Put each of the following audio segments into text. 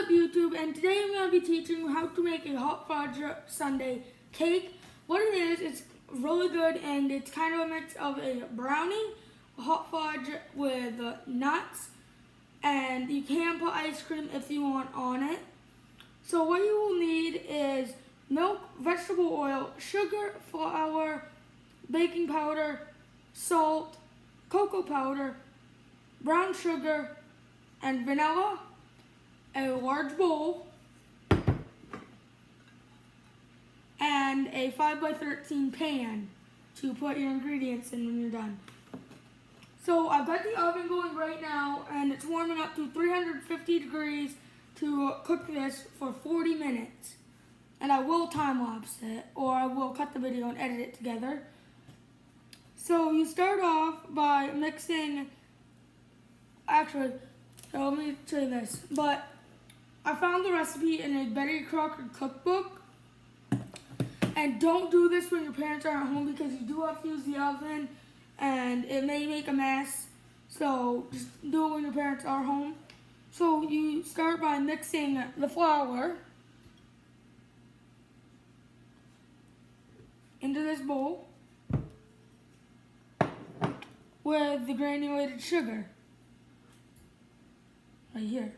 up, YouTube? And today I'm going to be teaching you how to make a hot fudge sundae cake. What it is, it's really good, and it's kind of a mix of a brownie, a hot fudge with nuts, and you can put ice cream if you want on it. So what you will need is milk, vegetable oil, sugar, flour, baking powder, salt, cocoa powder, brown sugar, and vanilla, a large bowl, and a 5x13 pan to put your ingredients in when you're done. So I've got the oven going right now, and it's warming up to 350 degrees to cook this for 40 minutes. And I will time lapse it, or I will cut the video and edit it together. So you start off by mixing, actually, so let me show you this. But I found the recipe in a Betty Crocker cookbook. And don't do this when your parents aren't home, because you do have to use the oven and it may make a mess. So just do it when your parents are home. So you start by mixing the flour into this bowl with the granulated sugar right here.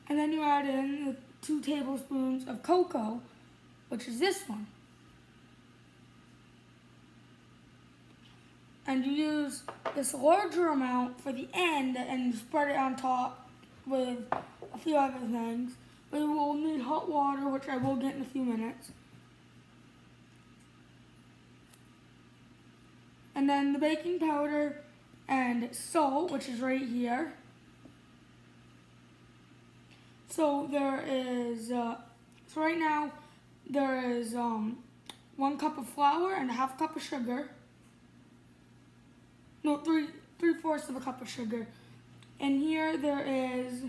And then you add in the 2 tablespoons of cocoa, which is this one. And you use this larger amount for the end and spread it on top with a few other things. But you will need hot water, which I will get in a few minutes. And then the baking powder and salt, which is right here. So there is, so right now there is 1 cup of flour and a ½ cup of sugar. No, 3/4 of a cup of sugar. And here there is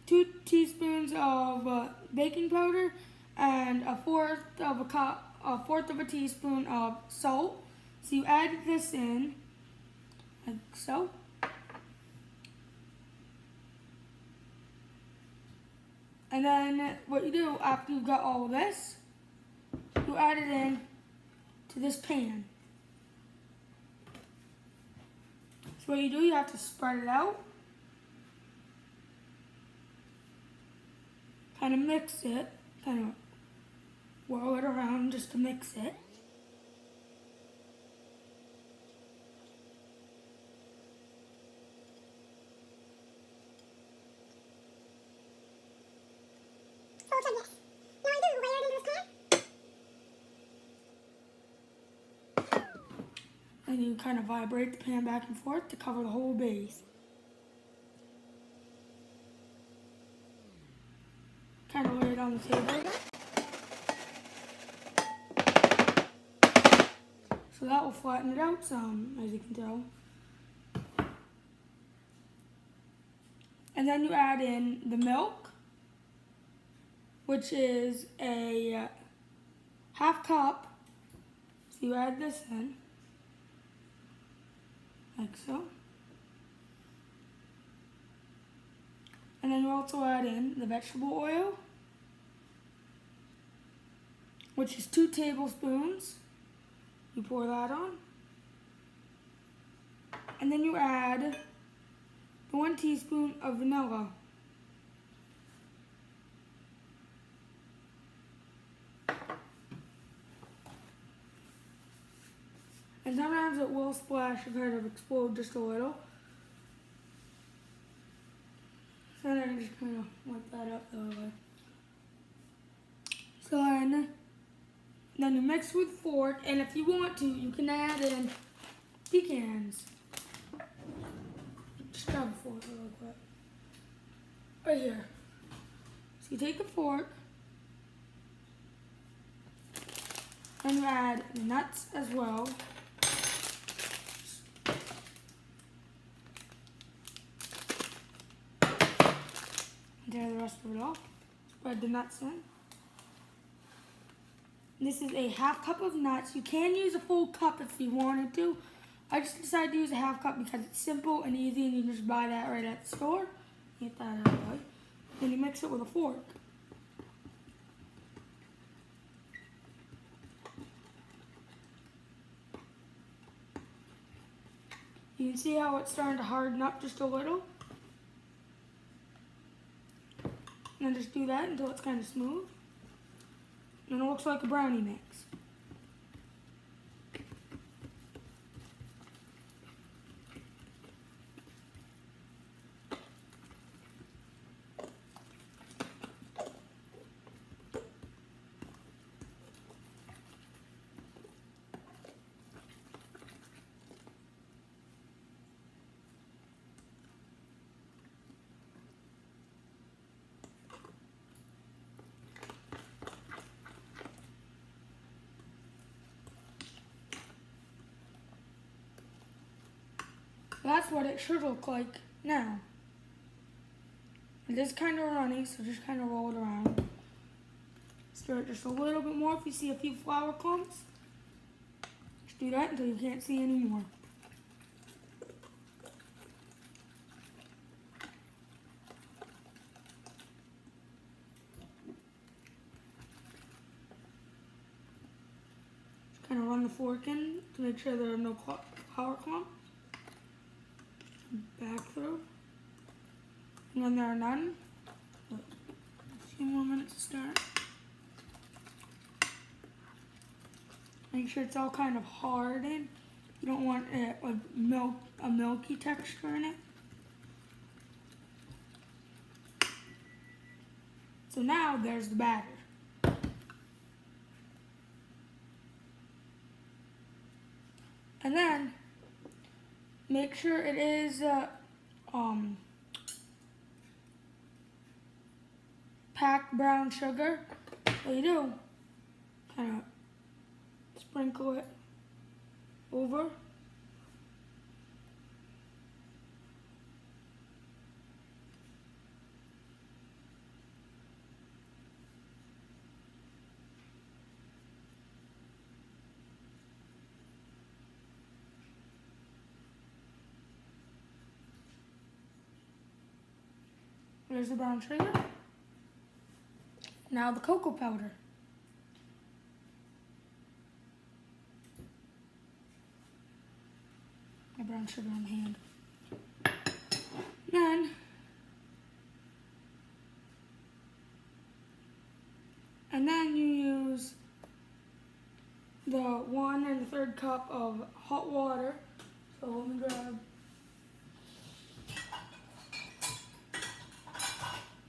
2 teaspoons of baking powder and a fourth of a teaspoon of salt. So you add this in, like so. And then what you do after you've got all of this, you add it in to this pan. So what you do, you have to spread it out, kind of mix it, kind of whirl it around just to mix it. And you kind of vibrate the pan back and forth to cover the whole base. Kind of lay it on the table. So that will flatten it out some, as you can tell. And then you add in the milk, which is a ½ cup. So you add this in, like so. And then you also add in the vegetable oil, which is 2 tablespoons. You pour that on. And then you add the 1 teaspoon of vanilla. And sometimes it will splash and kind of explode just a little. So then I can just kind of wipe that up the other way. So then you mix with a fork, and if you want to, you can add in pecans. Just grab a fork real quick. Right here. So you take a fork, and you add the nuts as well. Tear the rest of it off. Spread the nuts in. This is a half cup of nuts. You can use a full cup if you wanted to. I just decided to use a half cup because it's simple and easy and you can just buy that right at the store. Get that out of the way. Then you mix it with a fork. You can see how it's starting to harden up just a little. And then just do that until it's kind of smooth. And it looks like a brownie mix. That's what it should look like now. It is kind of runny, so just kind of roll it around. Stir it just a little bit more if you see a few flour clumps. Just do that until you can't see any more. Just kind of run the fork in to make sure there are no flour clumps. Back through. And when there are none, a few more minutes to start. Make sure it's all kind of hardened. You don't want a milky texture in it. So now there's the batter. And then make sure it is packed brown sugar. What you do, kind of sprinkle it over. There's the brown sugar. Now the cocoa powder. My brown sugar on the hand. And then you use the 1 1/3 cup of hot water. So let me grab.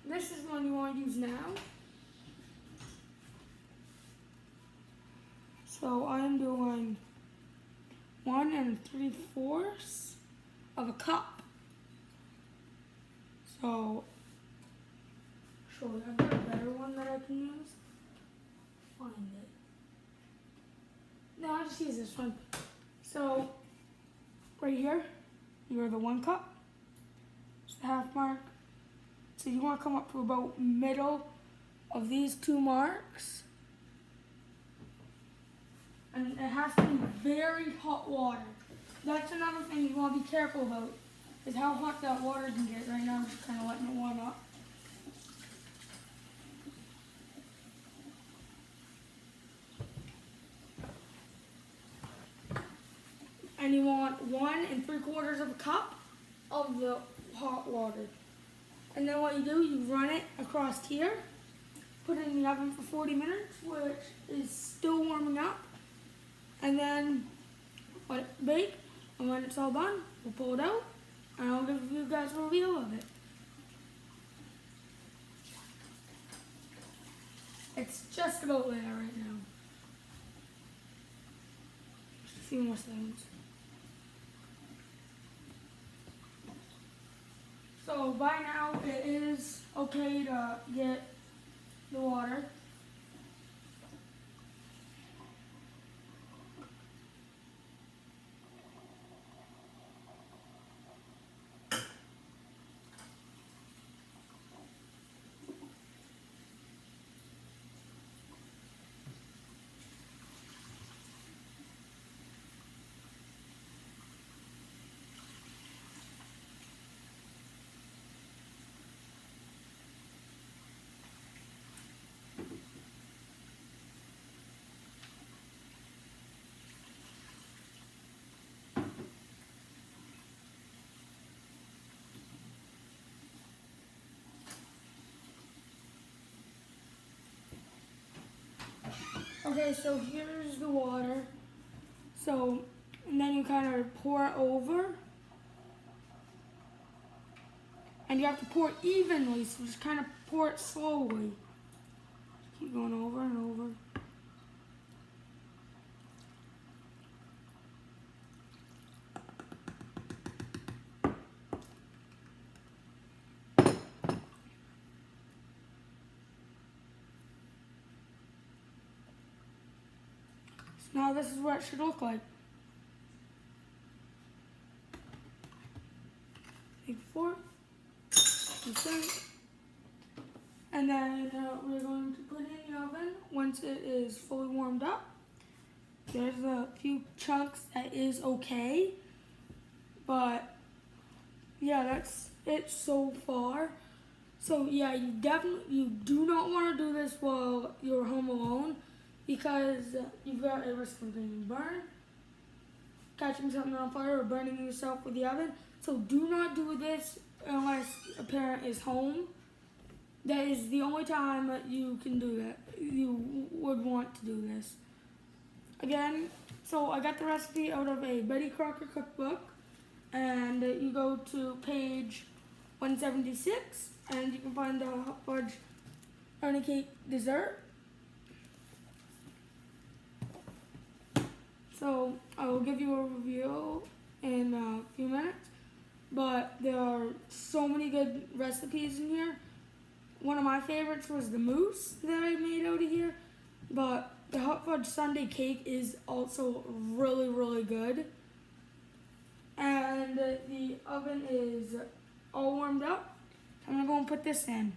This is the one you want to use now. So I'm doing 1 3/4 of a cup. So, surely I've got a better one that I can use. Find it. No, I'll just use this one. So, right here, you're the 1 cup. It's the half mark. So you want to come up to about middle of these 2 marks. And it has to be very hot water. That's another thing you want to be careful about, is how hot that water can get. Right now I'm just kind of letting it warm up. And you want 1 3/4 of a cup of the hot water. And then what you do, you run it across here, put it in the oven for 40 minutes, which is still warming up. And then let it bake, and when it's all done, we'll pull it out, and I'll give you guys a review of it. It's just about there right now. Just a few more seconds. So by now it is okay to get the water. Okay, so here's the water. So, and then you kind of pour it over. And you have to pour it evenly, so just kind of pour it slowly. Keep going over and over. So now this is what it should look like. Take the fork. And then we're going to put it in the oven once it is fully warmed up. There's a few chunks that is okay, but yeah, that's it so far. So yeah, you do not want to do this while you're home alone because you've got a risk of getting burned, catching something on fire, or burning yourself with the oven. So do not do this unless a parent is home. That is the only time that you can do that. You would want to do this. Again, so I got the recipe out of a Betty Crocker cookbook, and you go to page 176, and you can find the hot fudge honey cake dessert. So I will give you a review in a few minutes, but there are so many good recipes in here. One of my favorites was the mousse that I made out of here, but the hot fudge sundae cake is also really, really good. And the oven is all warmed up. I'm gonna go and put this in.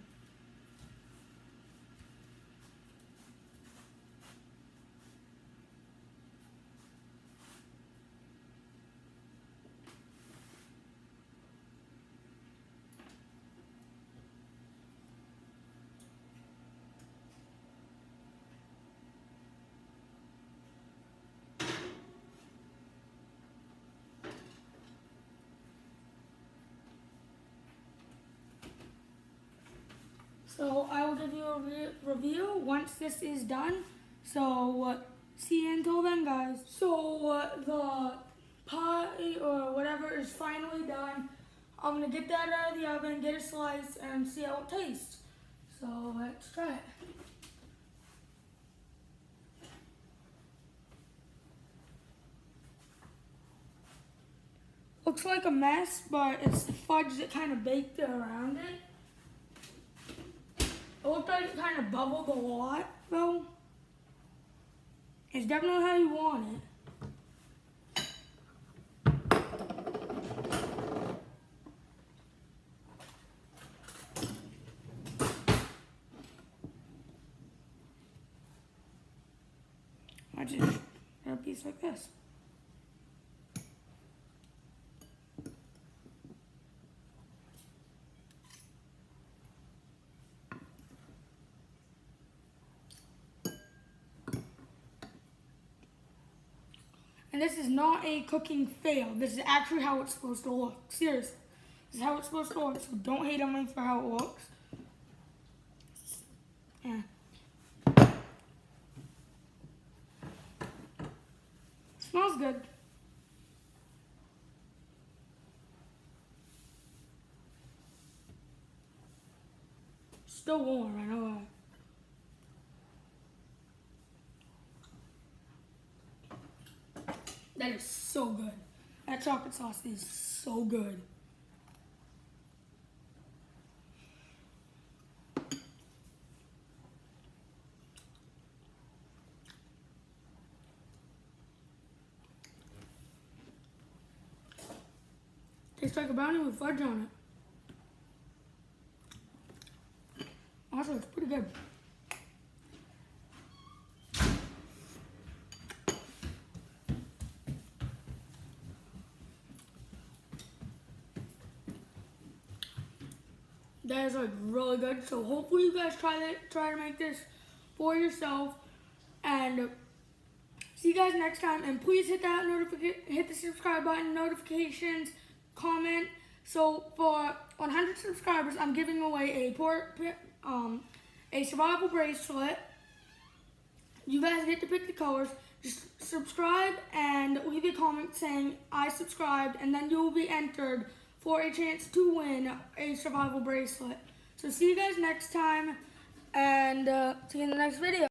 So I will give you a review once this is done. So see you until then, guys. So the pie or whatever is finally done. I'm gonna get that out of the oven, get a slice, and see how it tastes. So let's try it. Looks like a mess, but it's the fudge that kind of baked it around it. It looked like it kind of bubbled a lot, though. It's definitely how you want it. I just got a piece like this. And this is not a cooking fail. This is actually how it's supposed to look. Seriously. This is how it's supposed to look. So don't hate on me for how it looks. Yeah. Smells good. Still warm, I know that. That is so good. That chocolate sauce is so good. Tastes like a brownie with fudge on it. Also, it's pretty good. That is like really good. So hopefully you guys try to make this for yourself. And see you guys next time. And please hit that hit the subscribe button, notifications, comment. So for 100 subscribers, I'm giving away a survival bracelet You guys get to pick the colors. Just subscribe and leave a comment saying I subscribed, and then you will be entered for a chance to win a survival bracelet. So see you guys next time, and see you in the next video.